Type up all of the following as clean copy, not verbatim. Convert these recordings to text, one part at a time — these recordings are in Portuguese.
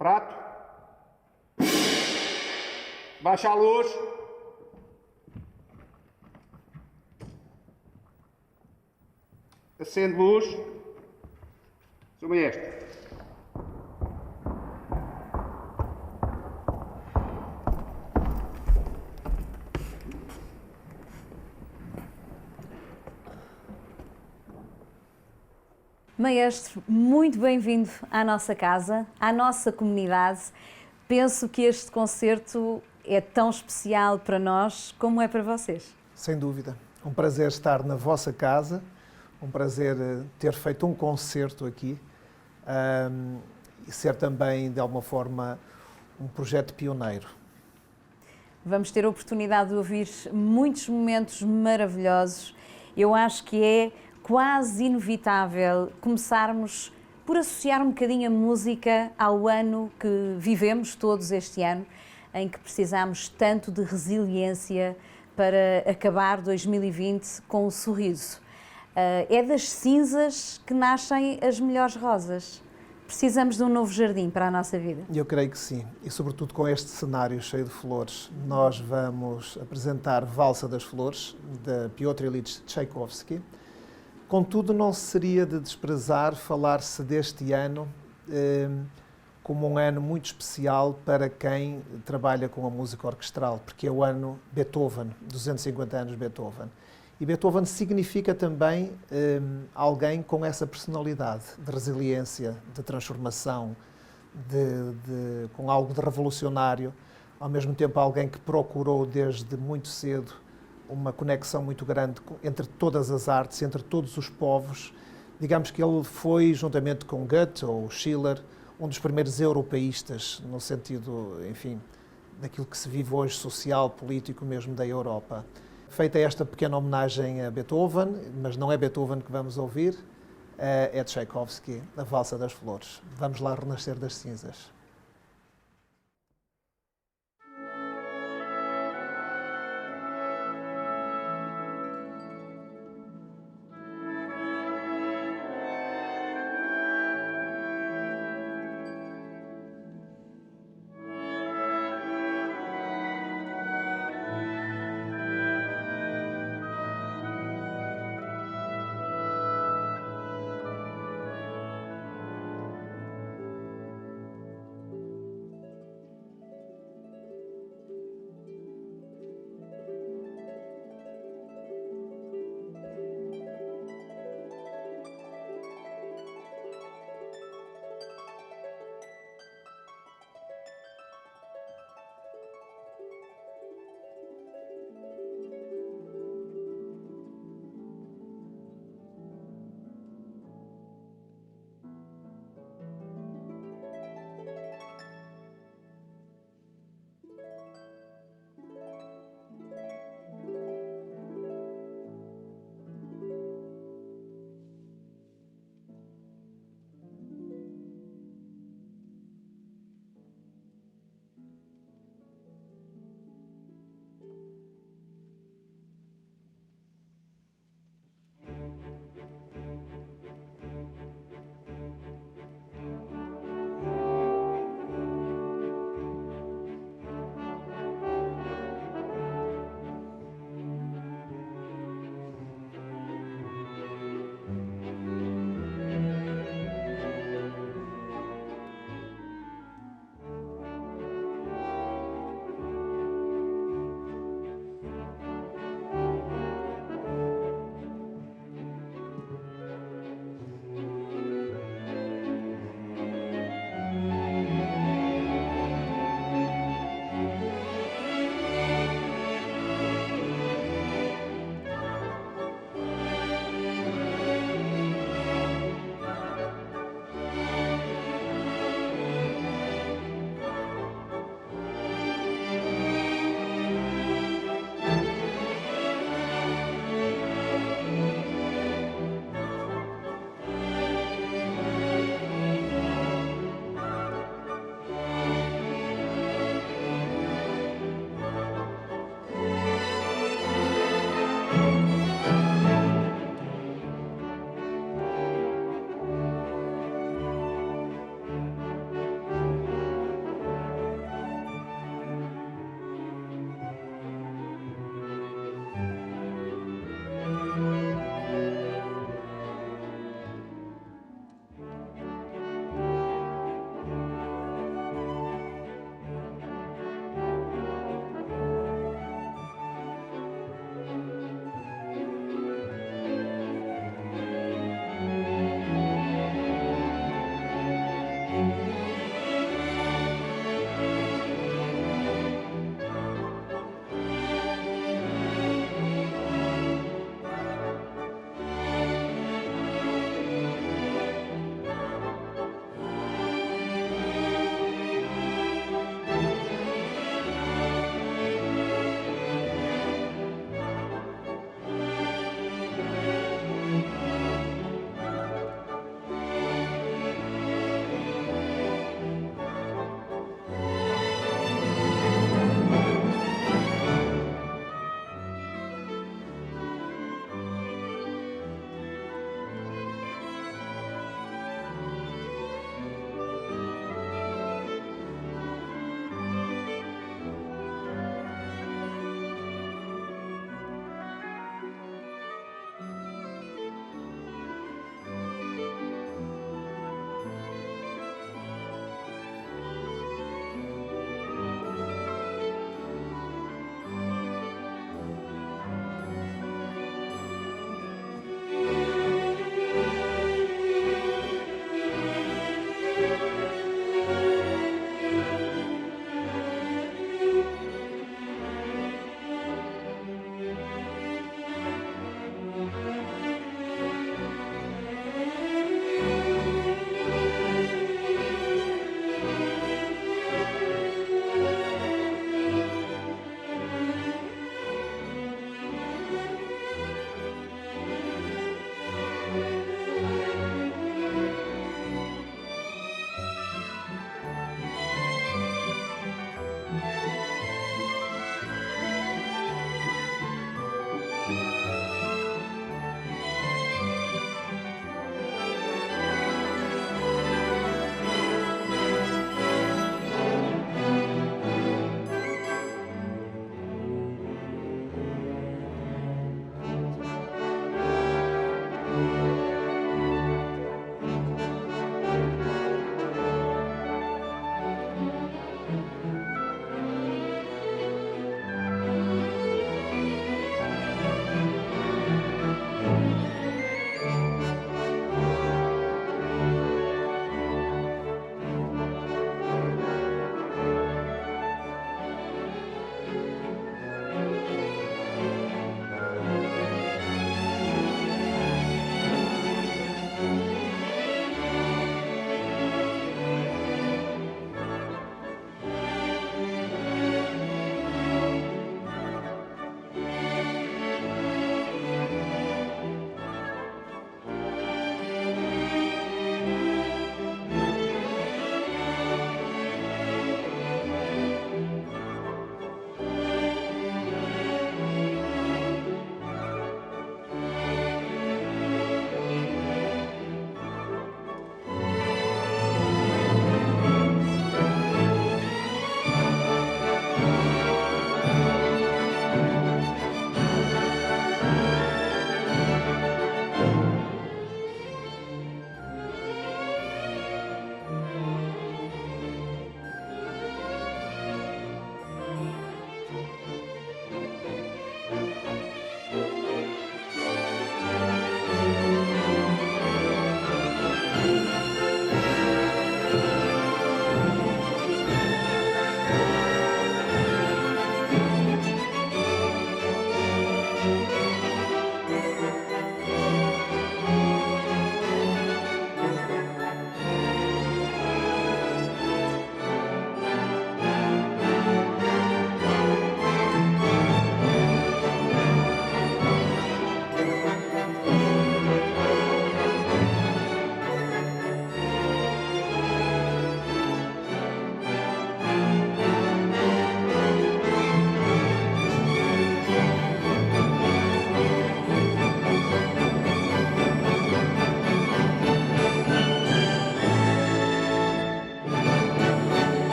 Prato. Baixa a luz. Acende luz. Sou maestro. Maestro, muito bem-vindo à nossa casa, à nossa comunidade. Penso que este concerto é tão especial para nós como é para vocês. Sem dúvida. Um prazer estar na vossa casa, um prazer ter feito um concerto aqui e ser também, de alguma forma, um projeto pioneiro. Vamos ter a oportunidade de ouvir muitos momentos maravilhosos. Eu acho que é quase inevitável começarmos por associar um bocadinho a música ao ano que vivemos todos este ano, em que precisamos tanto de resiliência para acabar 2020 com um sorriso. É das cinzas que nascem as melhores rosas. Precisamos de um novo jardim para a nossa vida. Eu creio que sim, e sobretudo com este cenário cheio de flores. Nós vamos apresentar Valsa das Flores, de Piotr Ilyich Tchaikovsky. Contudo, não seria de desprezar falar-se deste ano como um ano muito especial para quem trabalha com a música orquestral, porque é o ano Beethoven, 250 anos Beethoven. E Beethoven significa também alguém com essa personalidade de resiliência, de transformação, com algo de revolucionário, ao mesmo tempo alguém que procurou desde muito cedo uma conexão muito grande entre todas as artes, entre todos os povos. Digamos que ele foi, juntamente com Goethe ou Schiller, um dos primeiros europeístas, no sentido, enfim, daquilo que se vive hoje, social, político mesmo da Europa. Feita esta pequena homenagem a Beethoven, mas não é Beethoven que vamos ouvir, é Tchaikovsky, a Valsa das Flores. Vamos lá renascer das cinzas.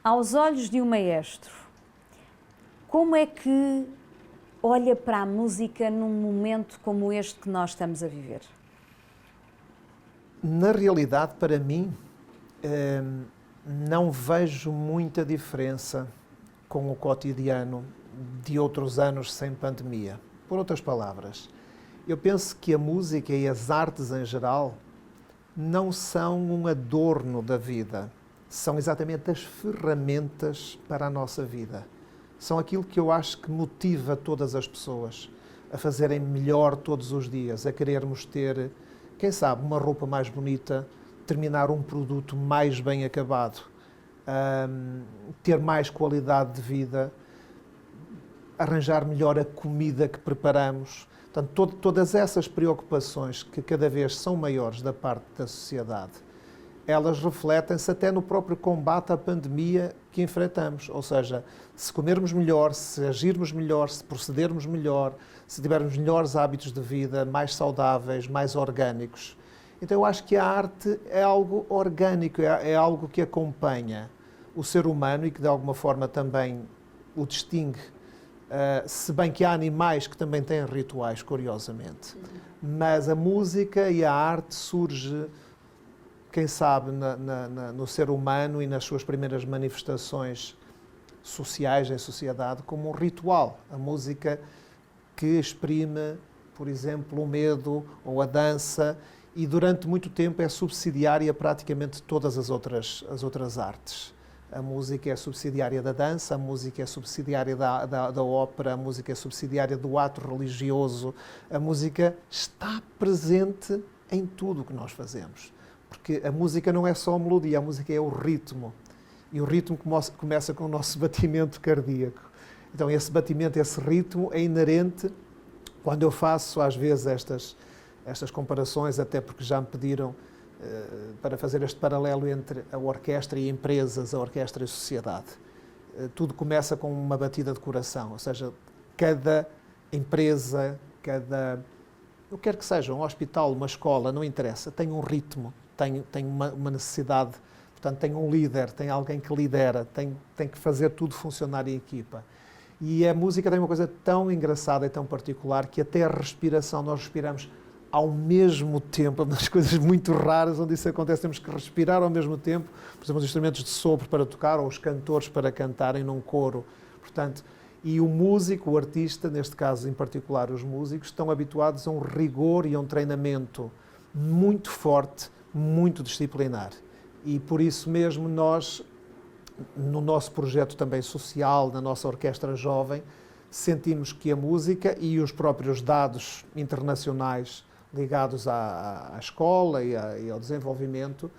Aos olhos de um maestro, como é que olha para a música num momento como este que nós estamos a viver? Na realidade, para mim, não vejo muita diferença com o cotidiano de outros anos sem pandemia. Por outras palavras, eu penso que a música e as artes em geral não são um adorno da vida, são exatamente as ferramentas para a nossa vida. São aquilo que eu acho que motiva todas as pessoas a fazerem melhor todos os dias, a querermos ter, quem sabe, uma roupa mais bonita, terminar um produto mais bem acabado, ter mais qualidade de vida, arranjar melhor a comida que preparamos. Portanto, todas essas preocupações que cada vez são maiores da parte da sociedade, elas refletem-se até no próprio combate à pandemia que enfrentamos. Ou seja, se comermos melhor, se agirmos melhor, se procedermos melhor, se tivermos melhores hábitos de vida, mais saudáveis, mais orgânicos. Então eu acho que a arte é algo orgânico, é algo que acompanha o ser humano e que de alguma forma também o distingue. Se bem que há animais que também têm rituais, curiosamente. Mas a música e a arte surge, quem sabe, no ser humano e nas suas primeiras manifestações sociais em sociedade como um ritual. A música que exprime, por exemplo, o medo ou a dança, e durante muito tempo é subsidiária praticamente de todas as outras artes. A música é subsidiária da dança, a música é subsidiária da ópera, a música é subsidiária do ato religioso. A música está presente em tudo o que nós fazemos. Porque a música não é só a melodia, a música é o ritmo. E o ritmo começa com o nosso batimento cardíaco. Então esse batimento, esse ritmo é inerente. Quando eu faço às vezes estas comparações, até porque já me pediram para fazer este paralelo entre a orquestra e empresas, a orquestra e a sociedade. Tudo começa com uma batida de coração, ou seja, cada empresa, o que quer que seja, um hospital, uma escola, não interessa, tem um ritmo, tem uma necessidade, portanto tem um líder, tem alguém que lidera, tem que fazer tudo funcionar em equipa. E a música tem uma coisa tão engraçada e tão particular que até a respiração, nós respiramos ao mesmo tempo, uma das coisas muito raras onde isso acontece, temos que respirar ao mesmo tempo, por exemplo, os instrumentos de sopro para tocar ou os cantores para cantarem num coro, portanto, e o músico, o artista, neste caso em particular os músicos, estão habituados a um rigor e a um treinamento muito forte, muito disciplinar. E por isso mesmo nós, no nosso projeto também social, na nossa orquestra jovem, sentimos que a música e os próprios dados internacionais ligados à escola e ao desenvolvimento,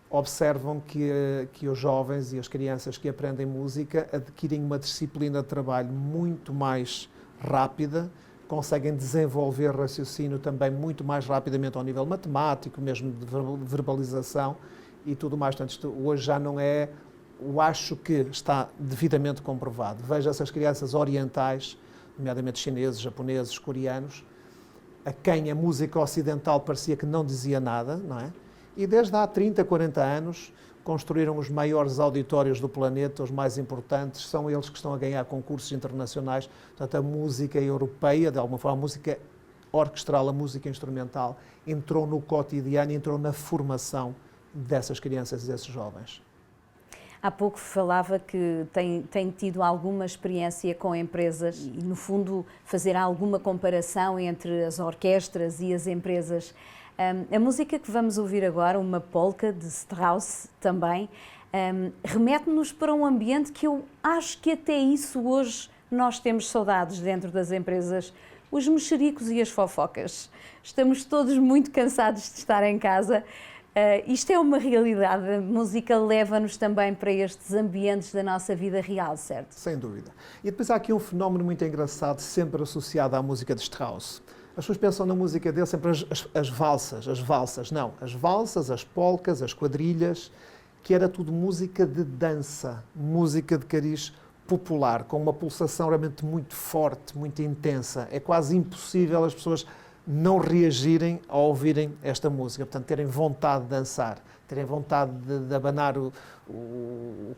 observam que os jovens e as crianças que aprendem música adquirem uma disciplina de trabalho muito mais rápida, conseguem desenvolver raciocínio também muito mais rapidamente ao nível matemático, mesmo de verbalização e tudo mais. Portanto, isto hoje já não é, eu acho que está devidamente comprovado. Veja essas crianças orientais, nomeadamente chineses, japoneses, coreanos, a quem a música ocidental parecia que não dizia nada, não é? E desde há 30, 40 anos construíram os maiores auditórios do planeta, os mais importantes, são eles que estão a ganhar concursos internacionais. Portanto, a música europeia, de alguma forma, a música orquestral, a música instrumental, entrou no cotidiano, entrou na formação dessas crianças e desses jovens. Há pouco falava que tem tido alguma experiência com empresas e, no fundo, fazer alguma comparação entre as orquestras e as empresas. A música que vamos ouvir agora, uma polca de Strauss também, remete-nos para um ambiente que eu acho que até isso hoje nós temos saudades dentro das empresas, os mexericos e as fofocas. Estamos todos muito cansados de estar em casa. Isto é uma realidade, a música leva-nos também para estes ambientes da nossa vida real, certo? Sem dúvida. E depois há aqui um fenómeno muito engraçado, sempre associado à música de Strauss. As pessoas pensam na música dele sempre as valsas. Não, as valsas, as polcas, as quadrilhas, que era tudo música de dança, música de cariz popular, com uma pulsação realmente muito forte, muito intensa. É quase impossível as pessoas não reagirem ao ouvirem esta música, portanto, terem vontade de dançar, terem vontade de abanar o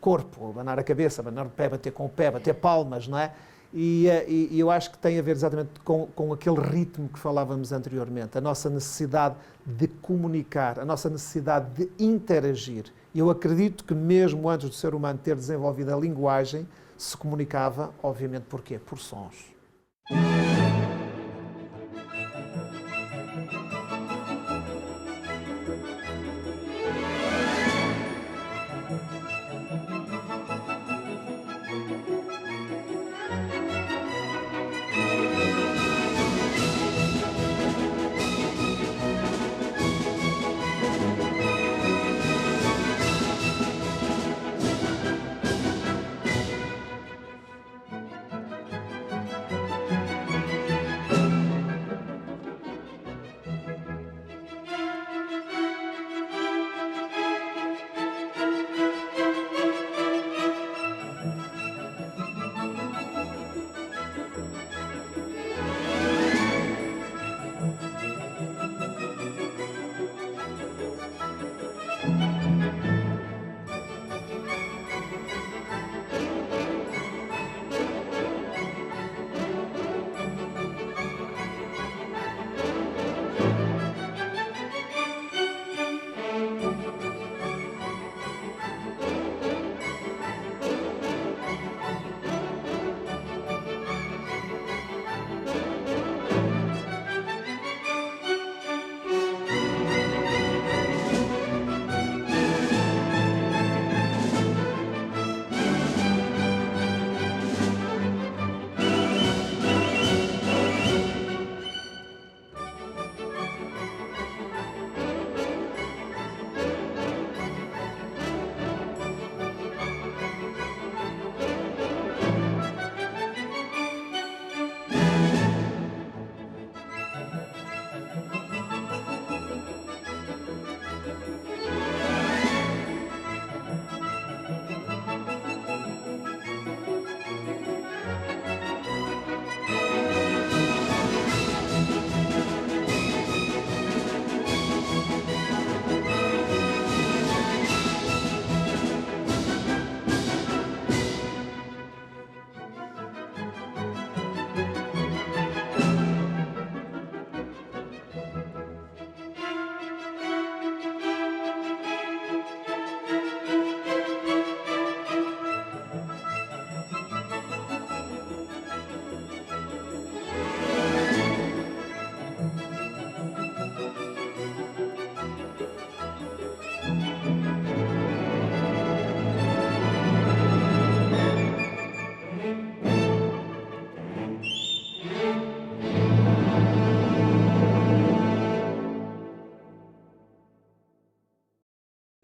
corpo, abanar a cabeça, abanar o pé, bater com o pé, bater palmas, não é? E eu acho que tem a ver exatamente com aquele ritmo que falávamos anteriormente, a nossa necessidade de comunicar, a nossa necessidade de interagir. Eu acredito que mesmo antes do ser humano ter desenvolvido a linguagem, se comunicava, obviamente, por quê? Por sons.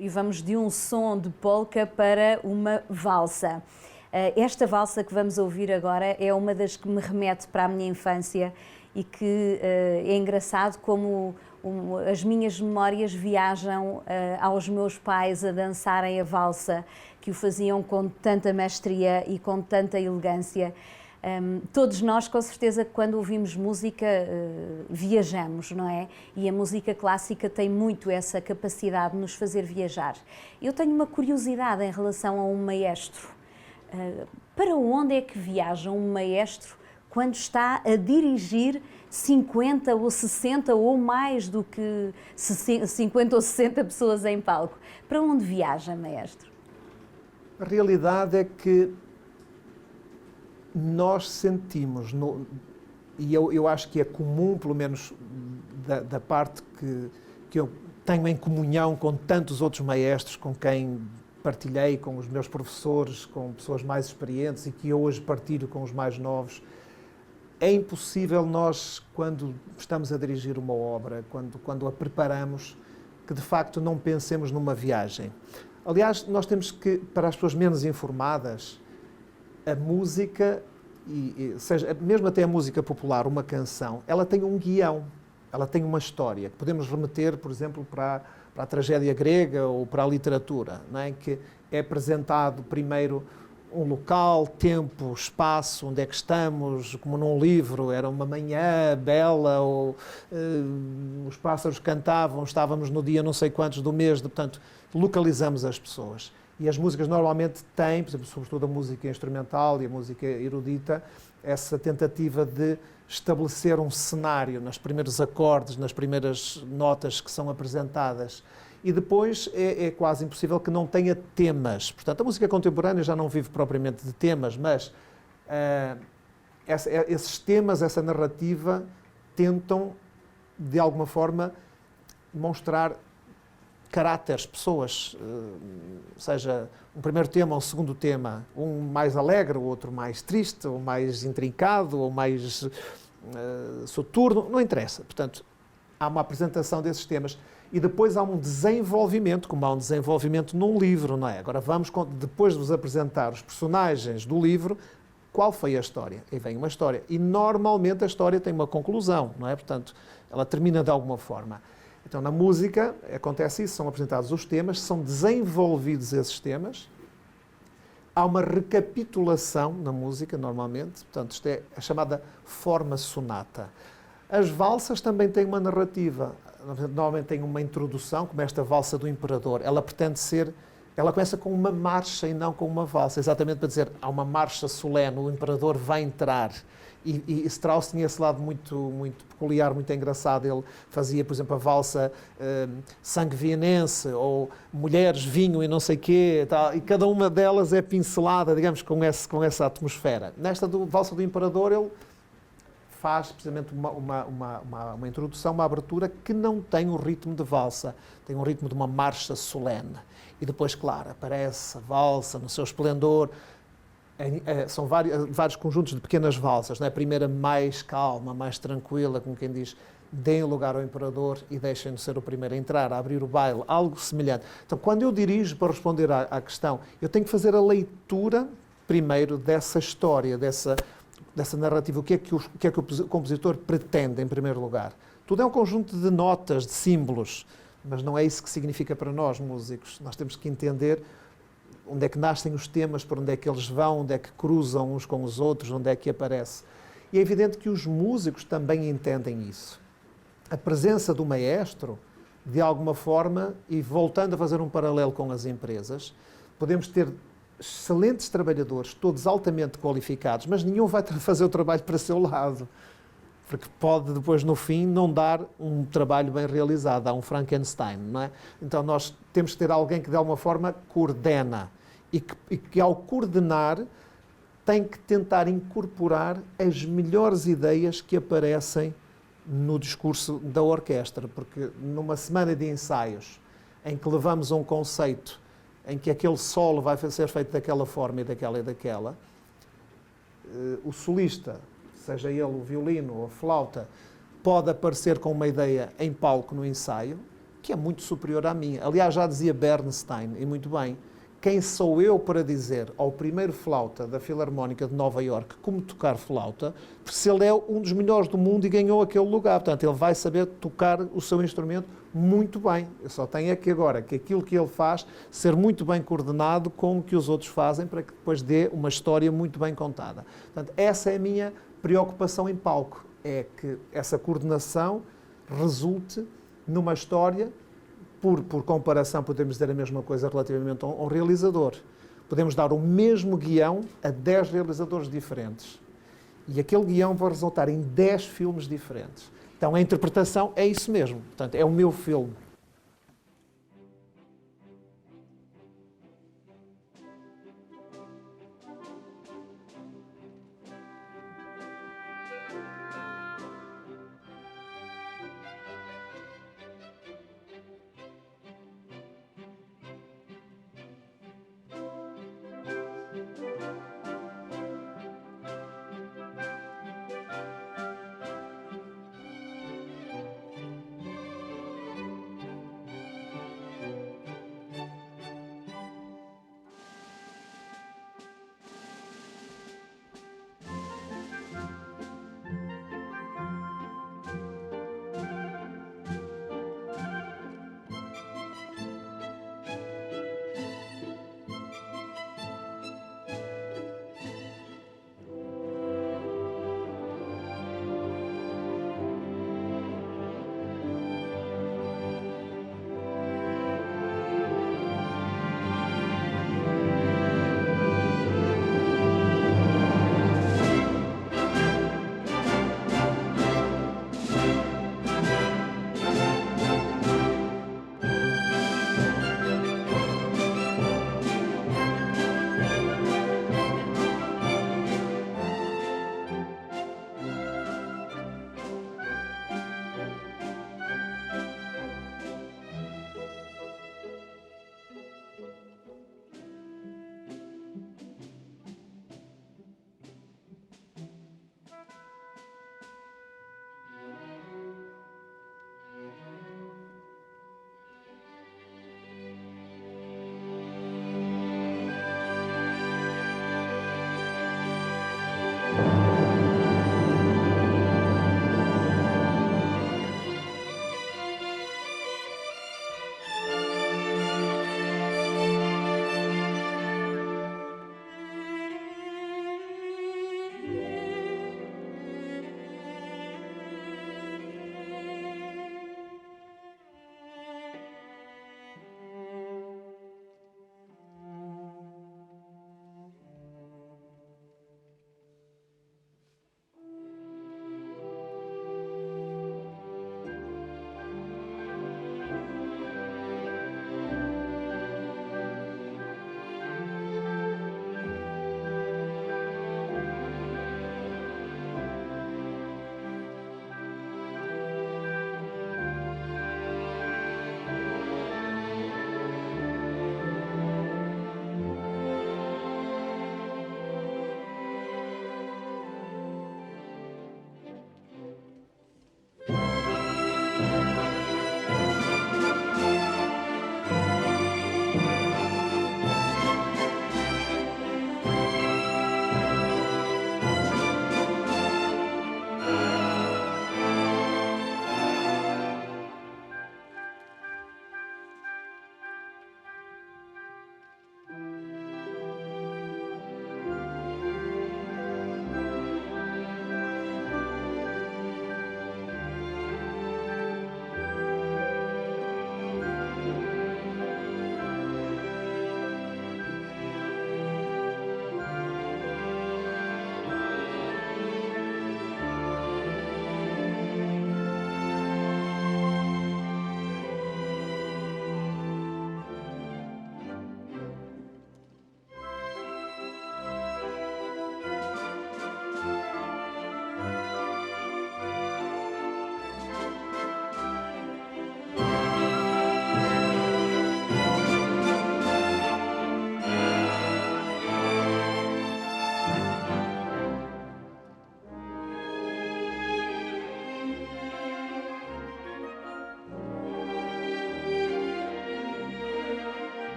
E vamos de um som de polca para uma valsa. Esta valsa que vamos ouvir agora é uma das que me remete para a minha infância e que é engraçado como as minhas memórias viajam aos meus pais a dançarem a valsa, que o faziam com tanta mestria e com tanta elegância. Todos nós, com certeza, quando ouvimos música, viajamos, não é? E a música clássica tem muito essa capacidade de nos fazer viajar. Eu tenho uma curiosidade em relação a um maestro. Para onde é que viaja um maestro quando está a dirigir 50 ou 60 ou mais do que 50 ou 60 pessoas em palco? Para onde viaja, maestro? A realidade é que nós sentimos, e eu acho que é comum, pelo menos da parte que eu tenho em comunhão com tantos outros maestros, com quem partilhei, com os meus professores, com pessoas mais experientes e que eu hoje partilho com os mais novos. É impossível nós, quando estamos a dirigir uma obra, quando a preparamos, que de facto não pensemos numa viagem. Aliás, nós temos que, para as pessoas menos informadas, a música, seja mesmo até a música popular, uma canção, ela tem um guião, ela tem uma história. Podemos remeter, por exemplo, para a tragédia grega ou para a literatura, não é? Que é apresentado primeiro um local, tempo, espaço, onde é que estamos, como num livro, era uma manhã bela, ou os pássaros cantavam, estávamos no dia não sei quantos do mês, portanto, localizamos as pessoas. E as músicas normalmente têm, por exemplo, sobretudo a música instrumental e a música erudita, essa tentativa de estabelecer um cenário nos primeiros acordes, nas primeiras notas que são apresentadas. E depois é quase impossível que não tenha temas. Portanto, a música contemporânea já não vive propriamente de temas, mas esses temas, essa narrativa, tentam, de alguma forma, mostrar caráteres, pessoas, seja um primeiro tema ou um segundo tema, um mais alegre, o outro mais triste, ou mais intrincado, ou mais soturno, não interessa. Portanto, há uma apresentação desses temas e depois há um desenvolvimento, como há um desenvolvimento num livro, não é? Agora vamos, depois de vos apresentar os personagens do livro, qual foi a história? E vem uma história. E normalmente a história tem uma conclusão, não é? Portanto, ela termina de alguma forma. Então, na música acontece isso, são apresentados os temas, são desenvolvidos esses temas, há uma recapitulação na música, normalmente, portanto, isto é a chamada forma sonata. As valsas também têm uma narrativa, normalmente têm uma introdução, como esta valsa do Imperador. Ela pretende ser, ela começa com uma marcha e não com uma valsa, exatamente para dizer, há uma marcha solene, o Imperador vai entrar. E Strauss tinha esse lado muito peculiar, muito engraçado. Ele fazia, por exemplo, a valsa sangue vienense, ou mulheres, vinho e não sei quê, tal, e cada uma delas é pincelada, digamos, com essa atmosfera. Nesta valsa do Imperador, ele faz precisamente uma introdução, uma abertura que não tem o ritmo de valsa, tem um ritmo de uma marcha solene. E depois, claro, aparece a valsa no seu esplendor. São vários conjuntos de pequenas valsas. Não é? A primeira mais calma, mais tranquila, como quem diz, deem lugar ao Imperador e deixem-no ser o primeiro a entrar, a abrir o baile, algo semelhante. Então, quando eu dirijo para responder à questão, eu tenho que fazer a leitura, primeiro, dessa história, dessa narrativa, o que é que o compositor pretende, em primeiro lugar. Tudo é um conjunto de notas, de símbolos, mas não é isso que significa para nós, músicos. Nós temos que entender onde é que nascem os temas, por onde é que eles vão, onde é que cruzam uns com os outros, onde é que aparece. E é evidente que os músicos também entendem isso. A presença do maestro, de alguma forma, e voltando a fazer um paralelo com as empresas, podemos ter excelentes trabalhadores, todos altamente qualificados, mas nenhum vai fazer o trabalho para seu lado, porque pode depois, no fim, não dar um trabalho bem realizado, há um Frankenstein, não é? Então nós temos que ter alguém que de alguma forma coordena e que ao coordenar tem que tentar incorporar as melhores ideias que aparecem no discurso da orquestra, porque numa semana de ensaios em que levamos um conceito em que aquele solo vai ser feito daquela forma e daquela, o solista, seja ele o violino ou a flauta, pode aparecer com uma ideia em palco no ensaio, que é muito superior à minha. Aliás, já dizia Bernstein, e muito bem, quem sou eu para dizer ao primeiro flauta da Filarmónica de Nova Iorque como tocar flauta, porque se ele é um dos melhores do mundo e ganhou aquele lugar, portanto, ele vai saber tocar o seu instrumento muito bem. Eu só tenho é que agora, que aquilo que ele faz, ser muito bem coordenado com o que os outros fazem, para que depois dê uma história muito bem contada. Portanto, essa é a minha preocupação em palco, é que essa coordenação resulte numa história. Por comparação, podemos dizer a mesma coisa relativamente a um realizador. Podemos dar o mesmo guião a 10 realizadores diferentes. E aquele guião vai resultar em 10 filmes diferentes. Então, a interpretação é isso mesmo. Portanto, é o meu filme.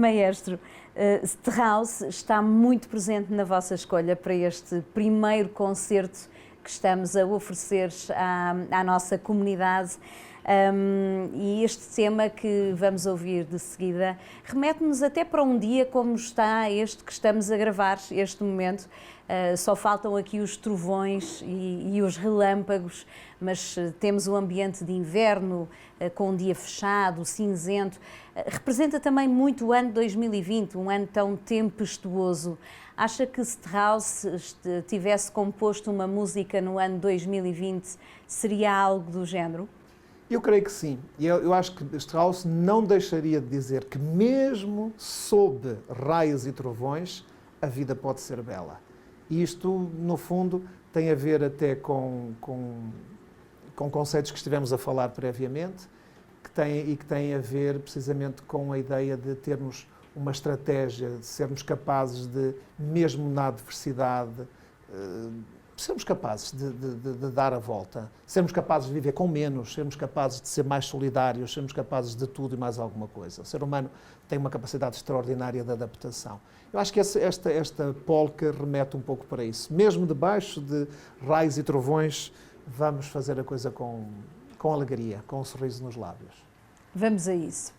Maestro, Strauss está muito presente na vossa escolha para este primeiro concerto que estamos a oferecer à nossa comunidade. E este tema que vamos ouvir de seguida remete-nos até para um dia como está este que estamos a gravar, este momento. Só faltam aqui os trovões e os relâmpagos, mas temos um ambiente de inverno, com um dia fechado, cinzento. Representa também muito o ano 2020, um ano tão tempestuoso. Acha que se Strauss tivesse composto uma música no ano 2020, seria algo do género? Eu creio que sim. Eu acho que Strauss não deixaria de dizer que mesmo sob raios e trovões, a vida pode ser bela. E isto, no fundo, tem a ver até com conceitos que estivemos a falar previamente, que têm a ver precisamente com a ideia de termos uma estratégia, de sermos capazes de, mesmo na adversidade, sermos capazes de dar a volta, sermos capazes de viver com menos, sermos capazes de ser mais solidários, sermos capazes de tudo e mais alguma coisa. O ser humano tem uma capacidade extraordinária de adaptação. Eu acho que esta polca remete um pouco para isso. Mesmo debaixo de raios e trovões, vamos fazer a coisa com alegria, com um sorriso nos lábios. Vamos a isso.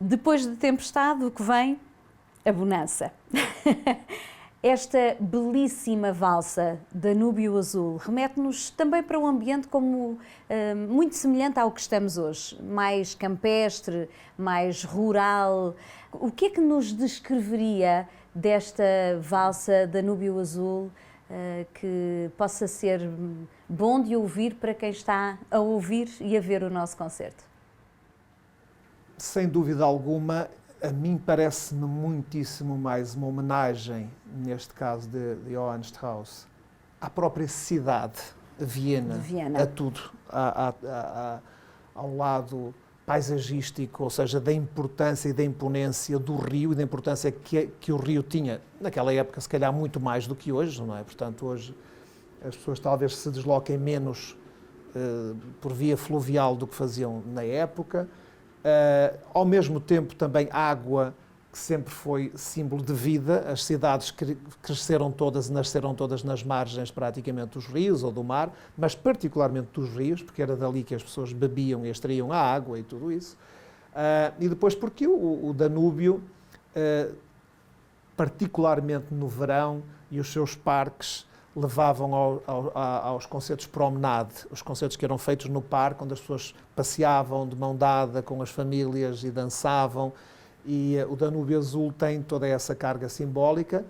Depois de tempestade, o que vem? A bonança. Esta belíssima valsa Danúbio Azul remete-nos também para um ambiente muito semelhante ao que estamos hoje, mais campestre, mais rural. O que é que nos descreveria desta valsa Danúbio Azul que possa ser bom de ouvir para quem está a ouvir e a ver o nosso concerto? Sem dúvida alguma, a mim parece-me muitíssimo mais uma homenagem, neste caso de Johann Strauss, à própria cidade, a Viena, a tudo, ao lado paisagístico, ou seja, da importância e da imponência do rio e da importância que o rio tinha, naquela época, se calhar muito mais do que hoje, não é? Portanto, hoje as pessoas talvez se desloquem menos por via fluvial do que faziam na época. Ao mesmo tempo também água, que sempre foi símbolo de vida. As cidades cresceram todas e nasceram todas nas margens praticamente dos rios ou do mar, mas particularmente dos rios, porque era dali que as pessoas bebiam e extraíam a água e tudo isso. E depois porque o Danúbio, particularmente no verão, e os seus parques levavam aos concertos promenade, os concertos que eram feitos no parque, onde as pessoas passeavam de mão dada com as famílias e dançavam, e o Danúbio Azul tem toda essa carga simbólica,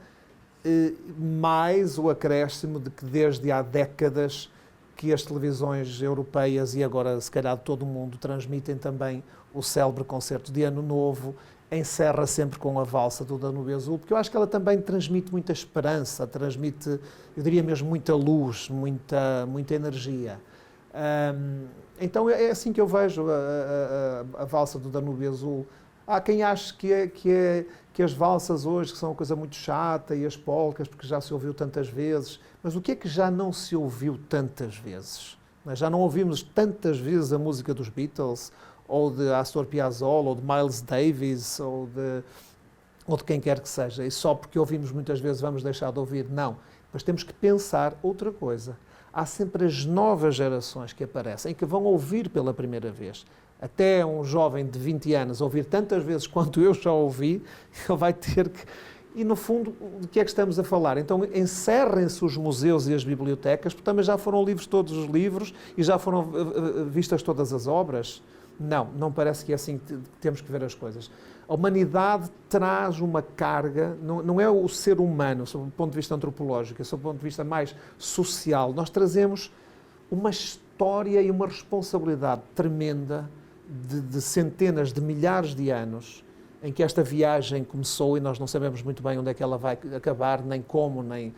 mais o acréscimo de que desde há décadas que as televisões europeias e agora se calhar de todo o mundo transmitem também o célebre concerto de Ano Novo, encerra sempre com a valsa do Danúbio Azul, porque eu acho que ela também transmite muita esperança, transmite, eu diria mesmo, muita luz, muita energia. Então é assim que eu vejo a valsa do Danúbio Azul. Há quem ache que as valsas hoje que são uma coisa muito chata e as polcas, porque já se ouviu tantas vezes, mas o que é que já não se ouviu tantas vezes? Já não ouvimos tantas vezes a música dos Beatles, ou de Astor Piazzolla, ou de Miles Davis, ou de quem quer que seja, e só porque ouvimos muitas vezes vamos deixar de ouvir. Não, mas temos que pensar outra coisa. Há sempre as novas gerações que aparecem, que vão ouvir pela primeira vez. Até um jovem de 20 anos ouvir tantas vezes quanto eu já ouvi, ele vai ter que... E, no fundo, de que é que estamos a falar? Então, encerrem-se os museus e as bibliotecas, porque também já foram livros todos os livros e já foram vistas todas as obras. Não parece que é assim que temos que ver as coisas. A humanidade traz uma carga, não é o ser humano, sob o ponto de vista antropológico, é sob o ponto de vista mais social. Nós trazemos uma história e uma responsabilidade tremenda de centenas de milhares de anos em que esta viagem começou e nós não sabemos muito bem onde é que ela vai acabar, nem como, nem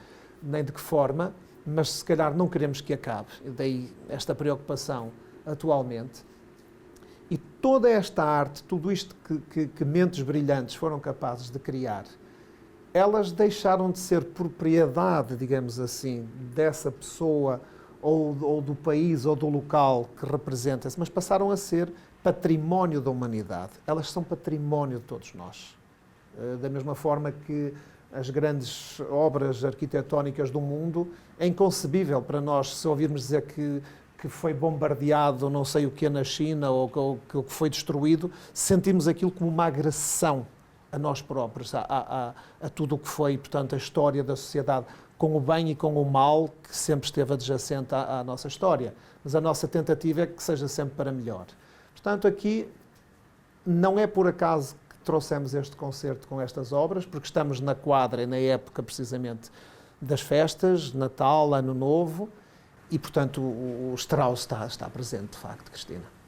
de que forma, mas se calhar não queremos que acabe. E daí esta preocupação atualmente. E toda esta arte, tudo isto que mentes brilhantes foram capazes de criar, elas deixaram de ser propriedade, digamos assim, dessa pessoa ou do país ou do local que representa-se, mas passaram a ser património da humanidade. Elas são património de todos nós. Da mesma forma que as grandes obras arquitetónicas do mundo, é inconcebível para nós, se ouvirmos dizer que foi bombardeado não sei o que na China ou que foi destruído, sentimos aquilo como uma agressão a nós próprios, a tudo o que foi, portanto, a história da sociedade, com o bem e com o mal, que sempre esteve adjacente à nossa história. Mas a nossa tentativa é que seja sempre para melhor. Portanto, aqui não é por acaso que trouxemos este concerto com estas obras, porque estamos na quadra e na época, precisamente, das festas, Natal, Ano Novo, e, portanto, o Strauss está presente, de facto, Cristina.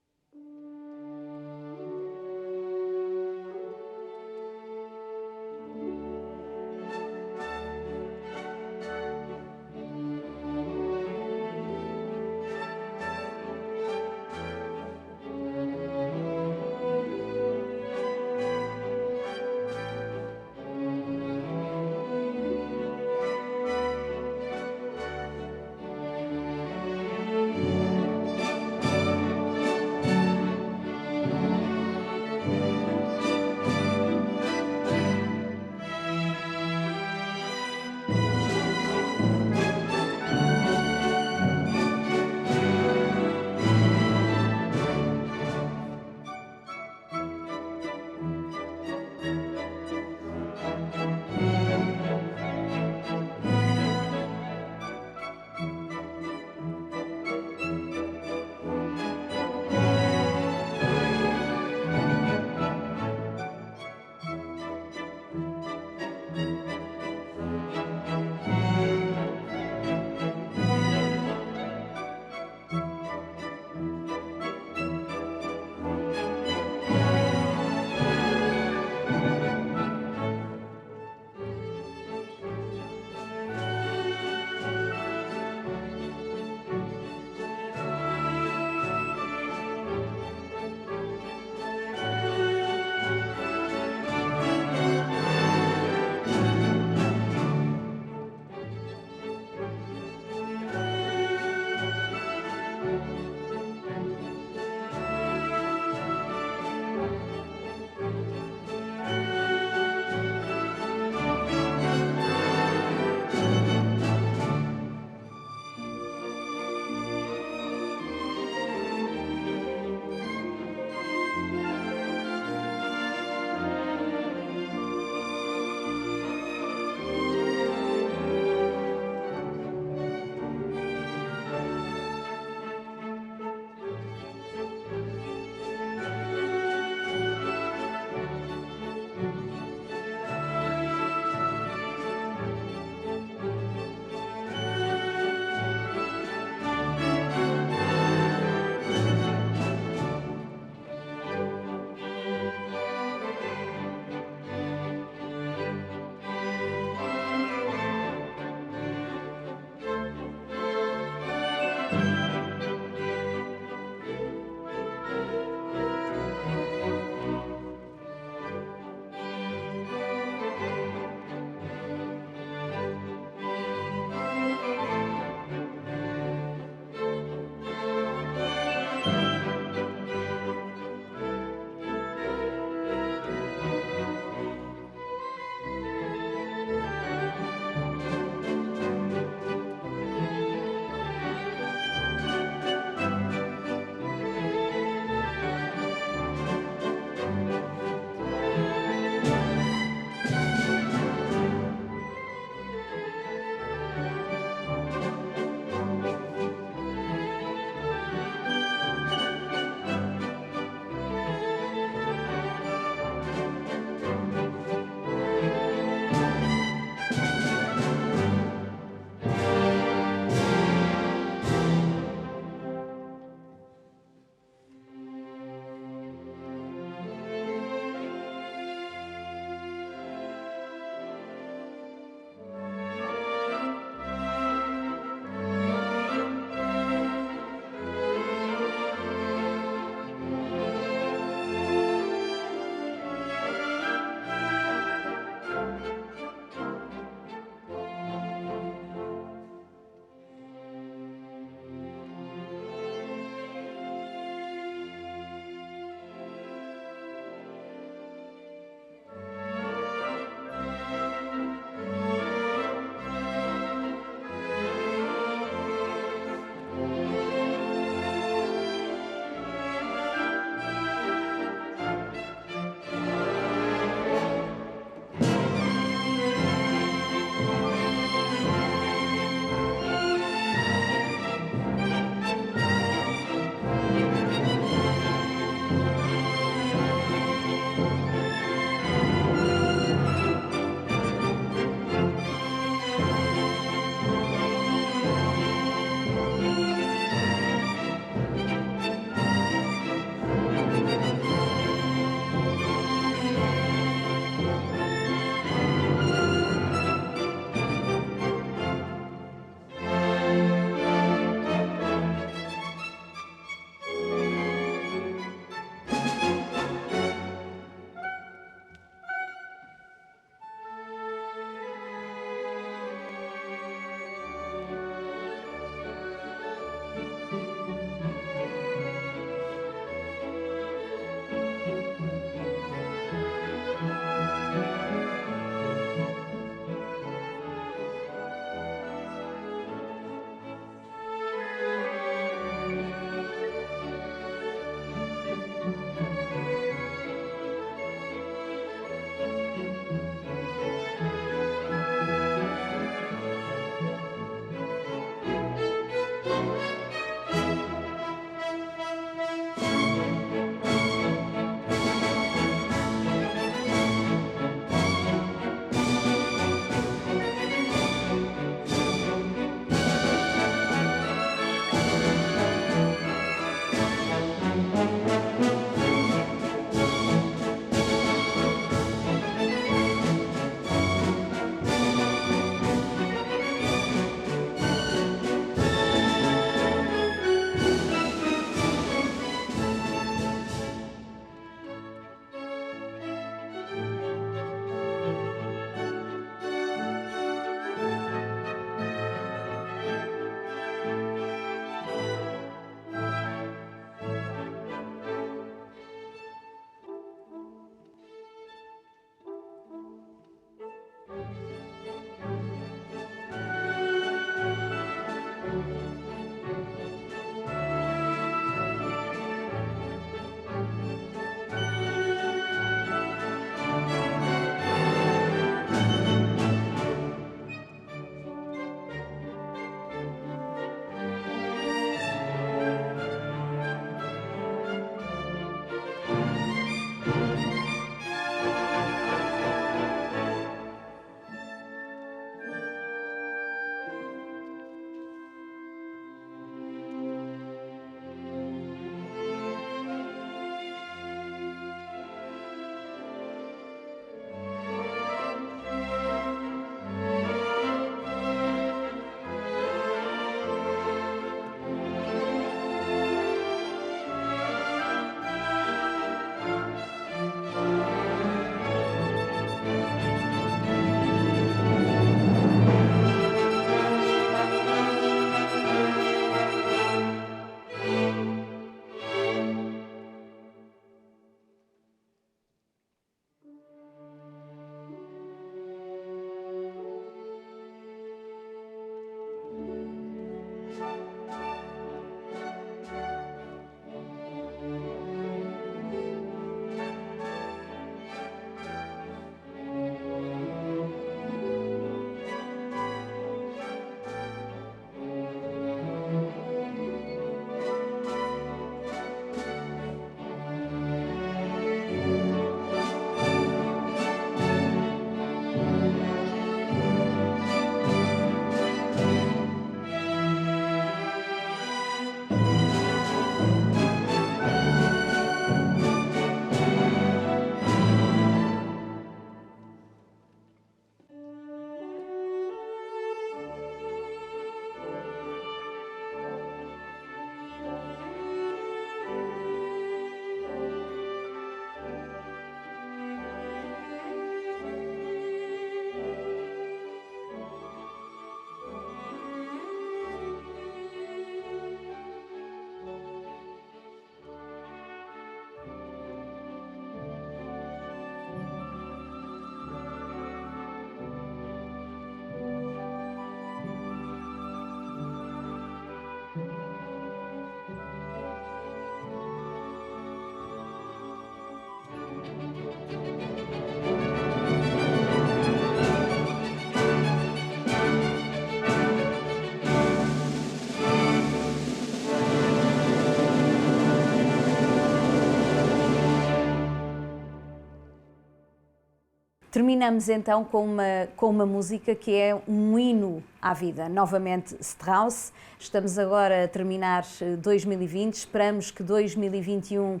Terminamos então com uma música que é um hino à vida. Novamente Strauss. Estamos agora a terminar 2020. Esperamos que 2021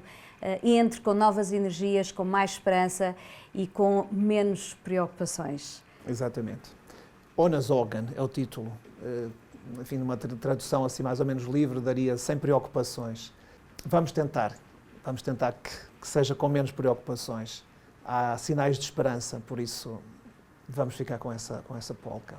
entre com novas energias, com mais esperança e com menos preocupações. Exatamente. Ohne Sorgen é o título. Enfim, numa tradução assim mais ou menos livre, daria sem preocupações. Vamos tentar que seja com menos preocupações. Há sinais de esperança, por isso vamos ficar com essa polca.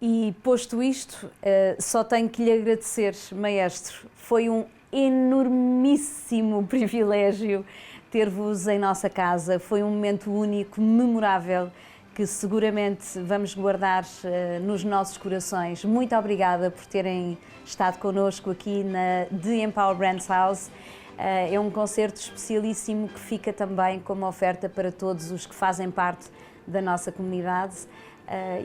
E posto isto, só tenho que lhe agradecer, maestro. Foi um enormíssimo privilégio ter-vos em nossa casa. Foi um momento único, memorável, que seguramente vamos guardar nos nossos corações. Muito obrigada por terem estado connosco aqui na The Empower Brands House. É um concerto especialíssimo que fica também como oferta para todos os que fazem parte da nossa comunidade.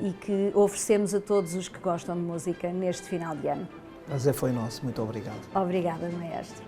E que oferecemos a todos os que gostam de música neste final de ano. O prazer foi nosso. Muito obrigado. Obrigada, maestro.